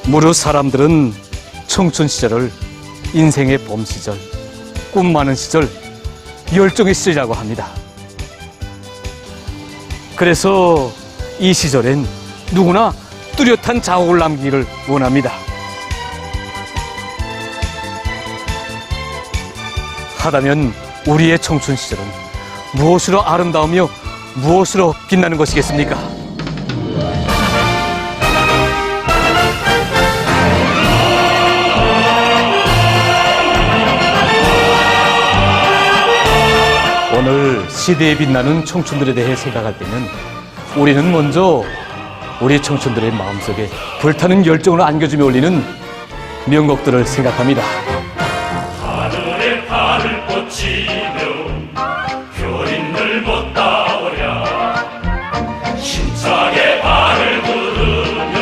무릇 사람들은 청춘 시절을 인생의 봄 시절, 꿈 많은 시절, 열정의 시절이라고 합니다. 그래서 이 시절엔 누구나 뚜렷한 자국을 남기기를 원합니다. 하다면 우리의 청춘 시절은 무엇으로 아름다우며 무엇으로 빛나는 것이겠습니까? 오늘 시대에 빛나는 청춘들에 대해 생각할 때는 우리는 먼저 우리 청춘들의 마음속에 불타는 열정을 안겨주며 올리는 명곡들을 생각합니다. 하늘에 달을 꽂히며 별인들 못 따오랴 힘차게 발을 구르며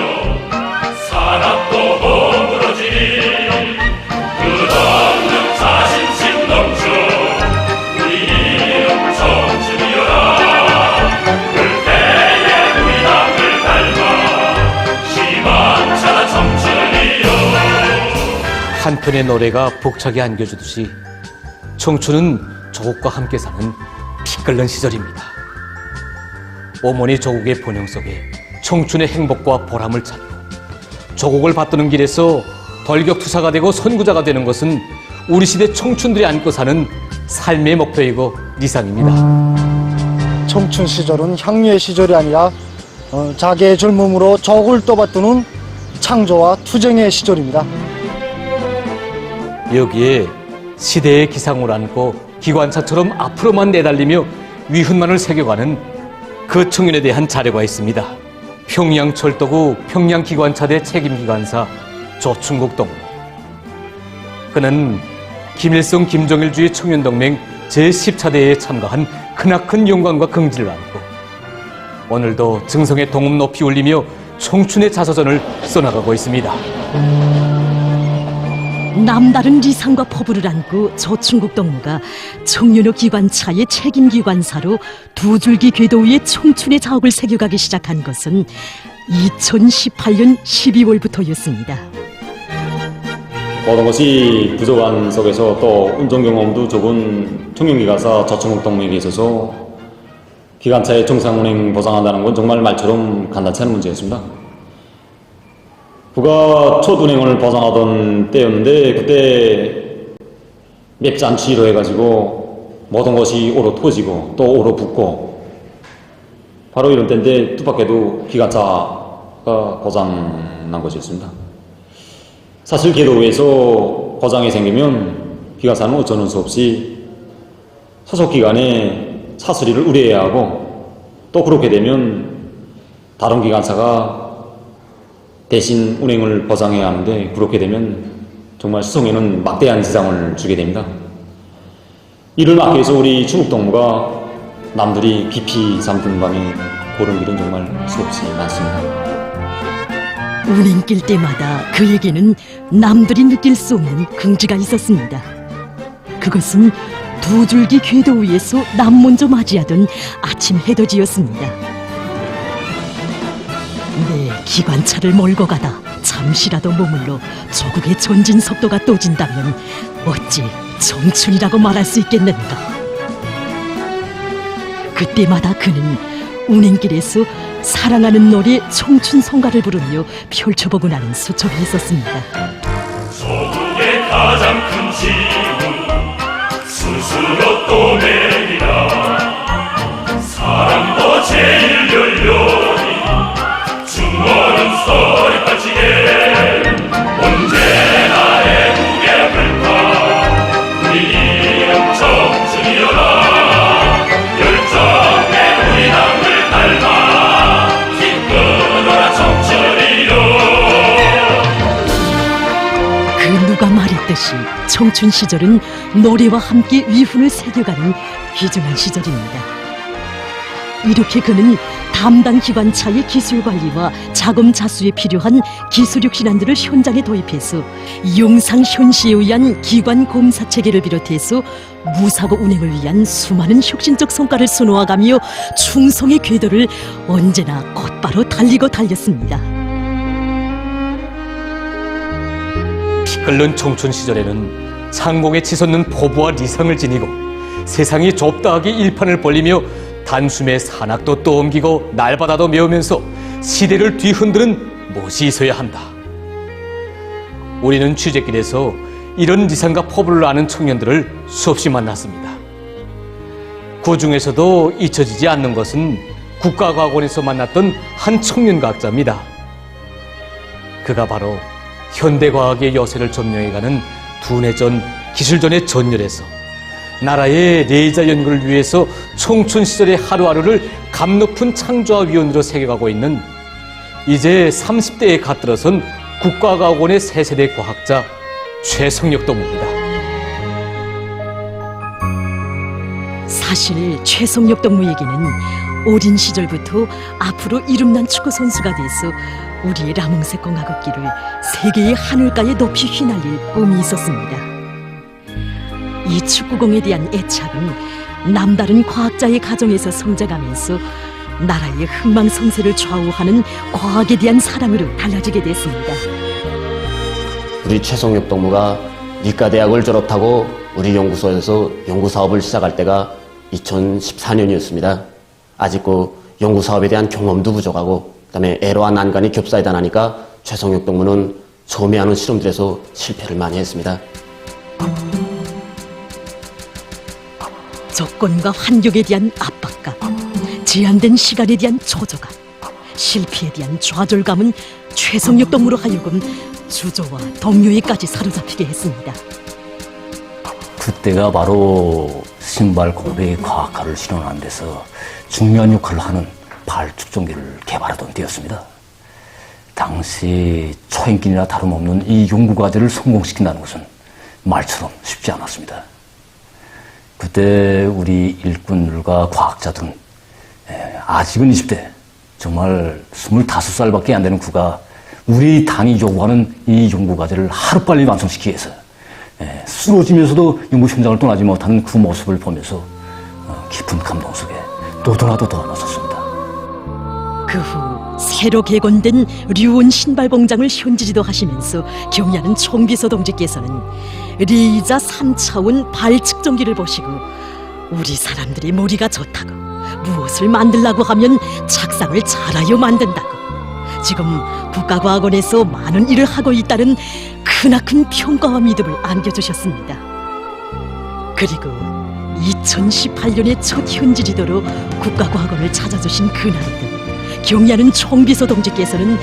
산악도 허물어지니 끝없는 자신심 넘쳐 우리 이름 청춘이여라 그때의 우리 당을 닮아 희망찬 청춘이여. 한편의 노래가 벅차게 안겨주듯이 청춘은 조국과 함께 사는 피 끓는 시절입니다. 어머니 조국의 본영 속에 청춘의 행복과 보람을 찾고 조국을 받드는 길에서 돌격투사가 되고 선구자가 되는 것은 우리 시대 청춘들이 안고 사는 삶의 목표이고理想입니다. 청춘 시절은 향유의 시절이 아니라 자기의 젊음으로 조국을 떠받드는 창조와 투쟁의 시절입니다. 여기에 시대의 기상을 안고 기관차처럼 앞으로만 내달리며 위훈만을 새겨가는 그 청년에 대한 자료가 있습니다. 평양철도구 평양기관차대 책임기관사 조충국 동무. 그는 김일성 김정일주의 청년동맹 제10차대에 참가한 크나큰 영광과 긍지를 안고 오늘도 증성의 동음 높이 울리며 청춘의 자서전을 써나가고 있습니다. 남다른 리상과 포부를 안고 조충국 동무가 청년호 기관차의 책임기관사로 두 줄기 궤도 위에 청춘의 자옥을 새겨가기 시작한 것은 2018년 12월부터였습니다. 모든 것이 부족한 속에서 또 운전 경험도 적은 청년기관사 조충국 동무에게 있어서 기관차의 정상 운행 보장한다는 건 정말 말처럼 간단치 않은 문제였습니다. 그가 첫 운행을 보장하던 때였는데 그때 맵잔치로 해가지고 모든 것이 오로 터지고 또 오로 붙고 바로 이런 때인데 뜻밖에도 기관차가 고장난 것이었습니다. 사실 궤도 위에서 고장이 생기면 기관사는 어쩌는 수 없이 소속기관에 차 수리를 의뢰해야 하고 또 그렇게 되면 다른 기관사가 대신 운행을 보장해야 하는데 그렇게 되면 정말 수송에는 막대한 지장을 주게 됩니다. 이를 막기 위해서 우리 충북동무가 남들이 깊이 잠든 밤에 고른 길은 정말 수없이 많습니다. 운행길 때마다 그에게는 남들이 느낄 수 없는 긍지가 있었습니다. 그것은 두 줄기 궤도 위에서 남 먼저 맞이하던 아침 해돋이였습니다. 내 기관차를 몰고 가다 잠시라도 머물러 조국의 전진 속도가 떠진다면 어찌 청춘이라고 말할 수 있겠는가. 그때마다 그는 운행길에서 사랑하는 노래 청춘 성가를 부르며 펼쳐보고 나는 수첩이 있었습니다. 조국의 가장 큰 지우 스스로 떠내리라 사랑도 제일 열렬히 중원은 소리 빠지게 언제나 애국의 불타 우리 이름 청춘이여라 열정의 우리 당을 닮아 기꺼노라 청춘이여. 그 누가 말했듯이 청춘 시절은 노래와 함께 위훈을 새겨가는 귀중한 시절입니다. 이렇게 그는 담당 기관차의 기술 관리와 자금 자수에 필요한 기술력 신안들을 현장에 도입해서 영상 현시에 의한 기관 검사 체계를 비롯해서 무사고 운행을 위한 수많은 혁신적 성과를 수놓아가며 충성의 궤도를 언제나 곧바로 달리고 달렸습니다. 피 끓는 청춘 시절에는 창공에 치솟는 포부와 리상을 지니고 세상이 좁다 하기 일판을 벌리며 단숨에 산악도 떠옮기고 날바다도 메우면서 시대를 뒤흔드는 못이 있어야 한다. 우리는 취재길에서 이런 리상과 포부를 아는 청년들을 수없이 만났습니다. 그 중에서도 잊혀지지 않는 것은 국가과학원에서 만났던 한 청년과학자입니다. 그가 바로 현대과학의 여세를 점령해가는 두뇌전, 기술전의 전열에서 나라의 레이저 연구를 위해서 청춘 시절의 하루하루를 감높은 창조화위원으로 새겨가고 있는 이제 30대에 갓들어선 국가과학원의 새 세대 과학자 최성역 동무입니다. 사실 최성역 동무에게는 어린 시절부터 앞으로 이름난 축구 선수가 돼서 우리의 라몽색 공화국기를 세계의 하늘가에 높이 휘날릴 꿈이 있었습니다. 이 축구공에 대한 애착은 남다른 과학자의 가정에서 성장하면서 나라의 흥망성쇠를 좌우하는 과학에 대한 사랑으로 달라지게 됐습니다. 우리 최성역 동무가理科대학을 졸업하고 우리 연구소에서 연구사업을 시작할 때가 2014년이었습니다. 아직 그 연구사업에 대한 경험도 부족하고 그다음에 애로와 난관이 겹사이다 나니까 최성역 동무는 처음에 하는 실험들에서 실패를 많이 했습니다. 조건과 환경에 대한 압박감, 제한된 시간에 대한 초조감, 실패에 대한 좌절감은 최성역 동무로 하여금 주저와 동료에까지 사로잡히게 했습니다. 그때가 바로 신발 공백의 과학화를 실현하는 데서 중요한 역할을 하는 발 측정기를 개발하던 때였습니다. 당시 초행길이나 다름없는 이 연구 과제를 성공시킨다는 것은 말처럼 쉽지 않았습니다. 그때 우리 일꾼들과 과학자들은 아직은 20대, 정말 25살밖에 안 되는 구가 우리 당이 요구하는 이 연구 과제를 하루빨리 완성시키기 위해서 쓰러지면서도 연구 현장을 떠나지 못하는 그 모습을 보면서 깊은 감동 속에 너도나도 더 나섰습니다. 그 후 새로 개건된 류온 신발 공장을 현지지도 하시면서 경의하는 총비서 동지께서는 레이저 3차원 발 측정기를 보시고 우리 사람들의 머리가 좋다고 무엇을 만들라고 하면 착상을 잘하여 만든다고 지금 국가과학원에서 많은 일을 하고 있다는 크나큰 평가와 믿음을 안겨주셨습니다. 그리고 2018년의 첫 현지 지도로 국가과학원을 찾아주신 그날도 경의하는 총비서 동지께서는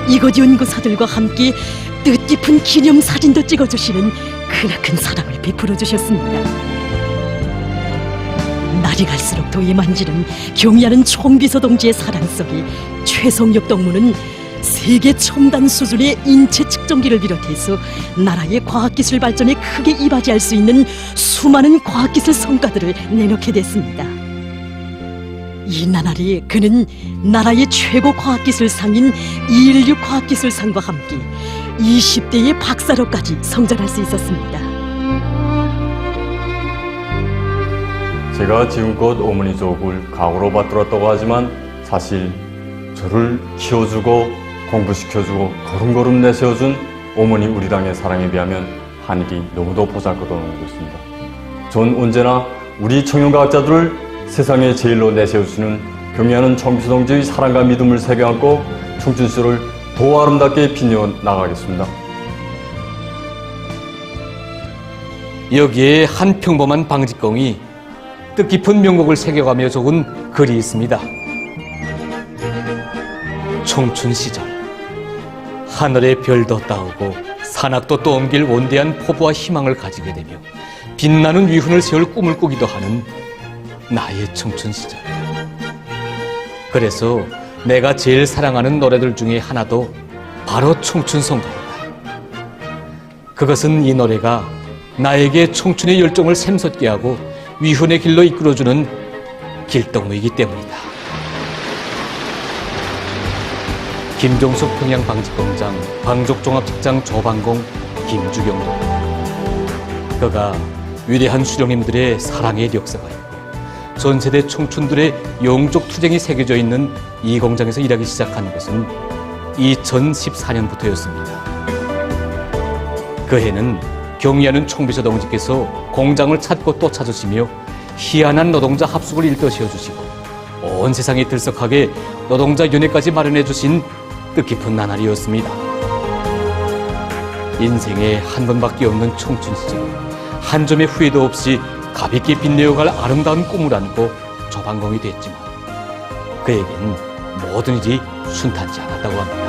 이곳 연구사들과 함께 뜻깊은 기념사진도 찍어주시는 크나큰 사랑을 베풀어 주셨습니다. 날이 갈수록 더 예만지는 경의하는 총비서 동지의 사랑 속에 최성역 동무는 세계 첨단 수준의 인체 측정기를 비롯해서 나라의 과학기술 발전에 크게 이바지할 수 있는 수많은 과학기술 성과들을 내놓게 됐습니다. 이 나날이 그는 나라의 최고 과학기술상인 216 과학기술상과 함께 20대의 박사로까지 성장할 수 있었습니다. 제가 지금껏 어머니 조국을 각오로 받들었다고 하지만 사실 저를 키워주고 공부시켜주고 걸음걸음 내세워준 어머니 우리 당의 사랑에 비하면 하늘이 너무도 보잘것없는 것입니다. 전 언제나 우리 청년과학자들을 세상에 제일로 내세워주는 경의하는 총비서 동지의 사랑과 믿음을 새겨안고 청춘시절을 더 아름답게 빛내나가겠습니다. 여기에 한 평범한 방직공이 뜻깊은 명곡을 새겨가며 적은 글이 있습니다. 청춘 시절 하늘의 별도 따오고 산악도 떠옮길 원대한 포부와 희망을 가지게 되며 빛나는 위훈을 세울 꿈을 꾸기도 하는 나의 청춘 시절. 그래서 내가 제일 사랑하는 노래들 중에 하나도 바로 청춘송가이다. 그것은 이 노래가 나에게 청춘의 열정을 샘솟게 하고 위훈의 길로 이끌어주는 길동무이기 때문이다. 김종숙 평양방직공장 방족종합직장 조방공 김주경도 그가 위대한 수령님들의 사랑의 역사가 있고 전세대 청춘들의 영적 투쟁이 새겨져 있는 이 공장에서 일하기 시작한 것은 2014년부터였습니다. 그 해는 경의하는 총비서 동지께서 공장을 찾고 또 찾으시며 희한한 노동자 합숙을 일떠세워 주시고 온 세상에 들썩하게 노동자 윤회까지 마련해 주신 뜻깊은 나날이었습니다. 인생에 한 번밖에 없는 청춘 시절, 한 점의 후회도 없이 가볍게 빛내어갈 아름다운 꿈을 안고 조방공이 됐지만 그에겐 모든 일이 순탄치 않았다고 합니다.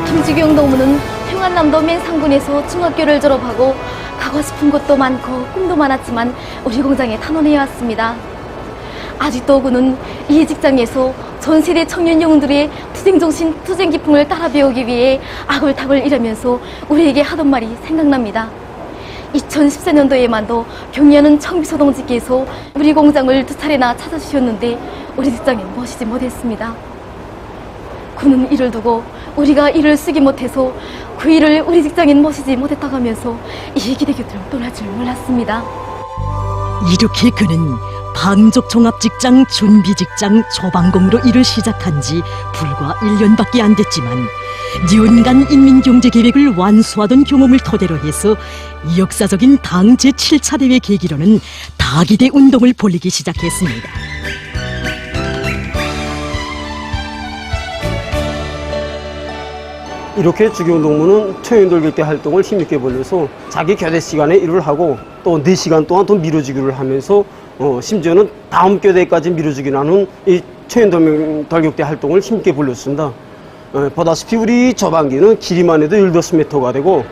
김주경 동무는 평안남도 맹상군에서 중학교를 졸업하고 가고 싶은 곳도 많고 꿈도 많았지만 우리 공장에 탄원해왔습니다. 아직도 그는 이 직장에서 전 세대 청년 영웅들의 투쟁정신, 투쟁기풍을 따라 배우기 위해 아굴탑을 이루면서 우리에게 하던 말이 생각납니다. 2014년도에만도 경의하는 청비서 동지께서 우리 공장을 2차례나 찾아주셨는데 우리 직장에 모시지 못했습니다. 그는 일을 두고 우리가 일을 쓰기 못해서 그 일을 우리 직장엔 모시지 못했다고 하면서 이 기대곁을 떠날 줄 몰랐습니다. 이렇게 그는 방족 종합직장 준비직장 조방공으로 일을 시작한 지 불과 1년밖에 안 됐지만 연간 인민경제계획을 완수하던 경험을 토대로 해서 역사적인 당 제7차 대회 계기로는 다기대 운동을 벌이기 시작했습니다. 이렇게 주경동무는 청년돌격대 활동을 힘있게 벌여서 자기 교대 시간에 일을 하고 또 4시간 동안 더 미뤄주기를 하면서 심지어는 다음 교대까지 미뤄주기를 하는 이 청년돌격대 활동을 힘있게 벌였습니다. 보다시피 우리 저반기는 길이만 해도 15m가 되고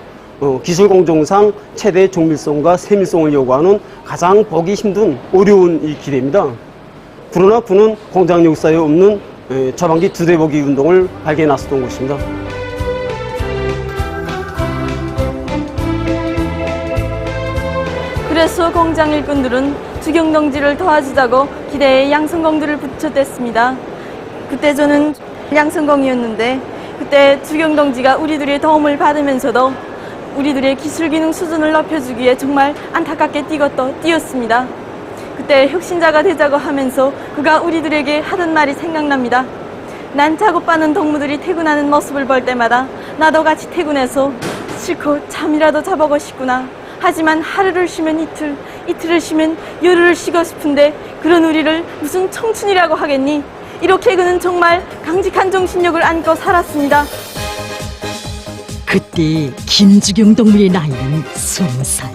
기술공정상 최대 정밀성과 세밀성을 요구하는 가장 보기 힘든 어려운 이 길입니다. 그러나 그는 공장 역사에 없는 저반기 2대 보기 운동을 발견해 놨었던 것입니다. 그래서 공장 일꾼들은 주경동지를 도와주자고 기대에 양성공들을 붙였댔습니다. 그때 저는 양성공이었는데 그때 주경동지가 우리들의 도움을 받으면서도 우리들의 기술기능 수준을 높여주기 위해 정말 안타깝게 뛰었습니다. 그때 혁신자가 되자고 하면서 그가 우리들에게 하던 말이 생각납니다. 난 작업하는 동무들이 퇴근하는 모습을 볼 때마다 나도 같이 퇴근해서 실컷 잠이라도 자보고 싶구나. 하지만 하루를 쉬면 이틀을 쉬면 열흘을 쉬고 싶은데 그런 우리를 무슨 청춘이라고 하겠니? 이렇게 그는 정말 강직한 정신력을 안고 살았습니다. 그때 김주경 동무의 나이는 20살.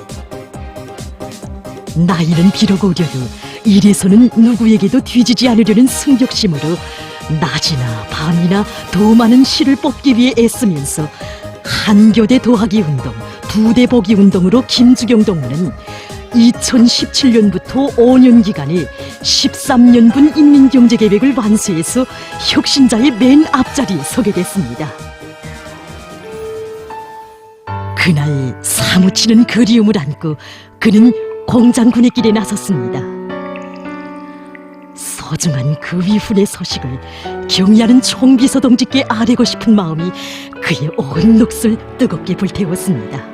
나이는 비록 어려도 일에서는 누구에게도 뒤지지 않으려는 승격심으로 낮이나 밤이나 더 많은 실을 뽑기 위해 애쓰면서 한교대 도하기 운동, 2대 보기 운동으로 김주경 동무는 2017년부터 5년 기간에 13년분 인민경제계획을 완수해서 혁신자의 맨 앞자리에 서게 됐습니다. 그날 사무치는 그리움을 안고 그는 공장 군의길에 나섰습니다. 소중한 그 위훈의 소식을 경의하는 총비서 동지께 아뢰고 싶은 마음이 그의 온 넋을 뜨겁게 불태웠습니다.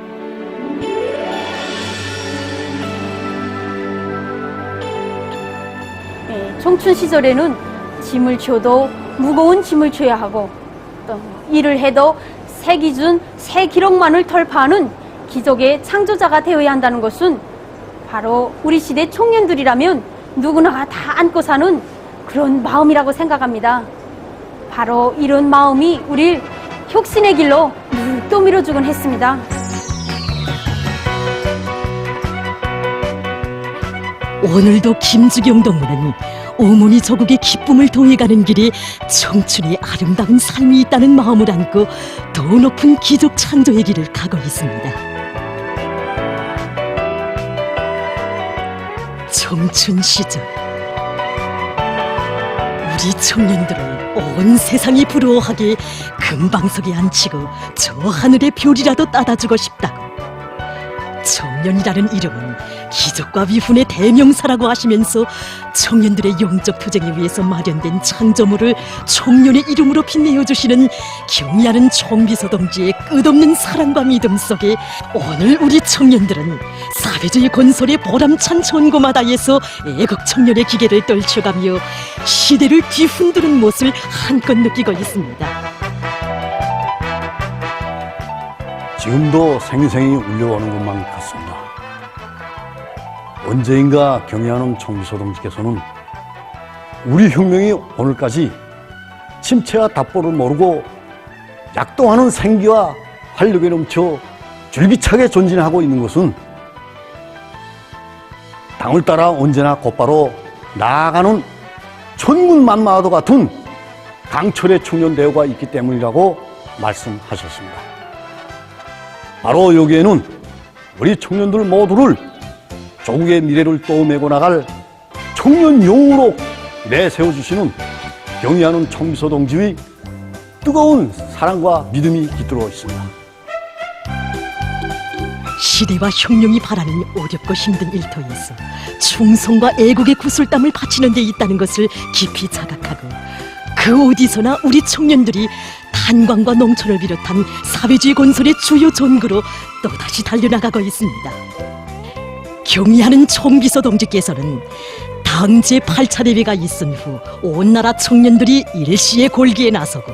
청춘 시절에는 짐을 져도 무거운 짐을 져야 하고 또 일을 해도 새 기준, 새 기록만을 돌파하는 기적의 창조자가 되어야 한다는 것은 바로 우리 시대 청년들이라면 누구나 다 안고 사는 그런 마음이라고 생각합니다. 바로 이런 마음이 우릴 혁신의 길로 또 밀어주곤 했습니다. 오늘도 김주경 동무는 어머니 조국의 기쁨을 더해가는 길에 청춘의 아름다운 삶이 있다는 마음을 안고 더 높은 기적 창조의 길을 가고 있습니다. 청춘 시절 우리 청년들을 온 세상이 부러워하게 금방석에 앉히고 저 하늘의 별이라도 따다주고 싶다고 청년이라는 이름은 기적과 위훈의 대명사라고 하시면서 청년들의 영적 투쟁에 위해서 마련된 창조물을 청년의 이름으로 빛내어 주시는 경의하는 총비서 동지의 끝없는 사랑과 믿음 속에 오늘 우리 청년들은 사회주의 건설의 보람찬 전고마다에서 애국 청년의 기계를 떨쳐가며 시대를 뒤흔드는 못을 한껏 느끼고 있습니다. 지금도 생생히 울려오는 것만 같습니다. 언제인가 경의하는 총비서 동지께서는 우리 혁명이 오늘까지 침체와 답보를 모르고 약동하는 생기와 활력에 넘쳐 줄기차게 전진하고 있는 것은 당을 따라 언제나 곧바로 나아가는 천군만마와도 같은 강철의 청년 대우가 있기 때문이라고 말씀하셨습니다. 바로 여기에는 우리 청년들 모두를 조국의 미래를 떠내고 나갈 청년 영웅으로 내세워주시는 경의하는 총비서 동지의 뜨거운 사랑과 믿음이 깃들어 있습니다. 시대와 혁명이 바라는 어렵고 힘든 일터에서 충성과 애국의 구슬땀을 바치는 데 있다는 것을 깊이 자각하고 그 어디서나 우리 청년들이 탄광과 농촌을 비롯한 사회주의 건설의 주요 전구로 또다시 달려나가고 있습니다. 경의하는 총비서 동지께서는 당 제8차 대회가 있은 후 온 나라 청년들이 일시의 골기에 나서고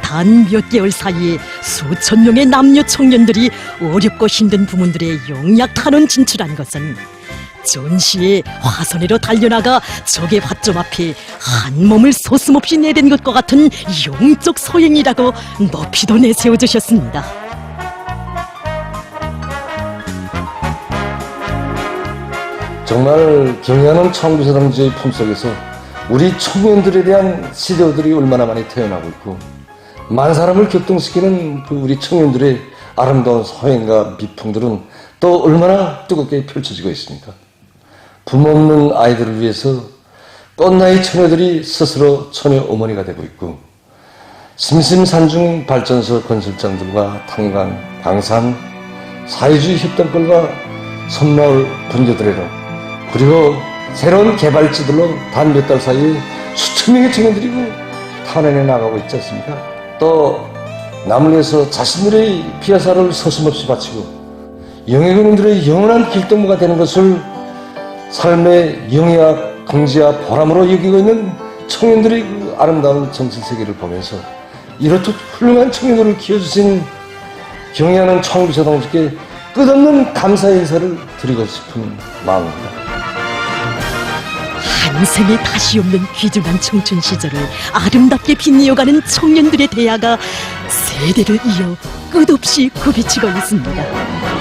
단 몇 개월 사이에 수천 명의 남녀 청년들이 어렵고 힘든 부문들의 영약 탄원 진출한 것은 전시의 화선회로 달려나가 적의 화점 앞에 한 몸을 소슴없이 내댄 것과 같은 영적 소행이라고 높이도 내세워주셨습니다. 정말 경의하는 총비서 동지의 품속에서 우리 청년들에 대한 시대들이 얼마나 많이 태어나고 있고 만 사람을 격동시키는 그 우리 청년들의 아름다운 소행과 미풍들은 또 얼마나 뜨겁게 펼쳐지고 있습니까? 부모 없는 아이들을 위해서 꽃나이 처녀들이 스스로 처녀 어머니가 되고 있고 심심산중 발전소 건설장들과 탄광, 방산, 사회주의 협동권과 섬마을 분교들에로 그리고 새로운 개발지들로 단 몇 달 사이에 수천 명의 청년들이 탄원해 나가고 있지 않습니까? 또 남을 위해서 자신들의 피아사를 서슴없이 바치고 영예군인들의 영원한 길동무가 되는 것을 삶의 영예와 긍지와 보람으로 여기고 있는 청년들의 그 아름다운 정신세계를 보면서 이렇듯 훌륭한 청년들을 키워주신 경의하는 총비서 동지께 끝없는 감사의 인사를 드리고 싶은 마음입니다. 한 생에 다시 없는 귀중한 청춘 시절을 아름답게 빛내어가는 청년들의 대야가 세대를 이어 끝없이 굽이치고 있습니다.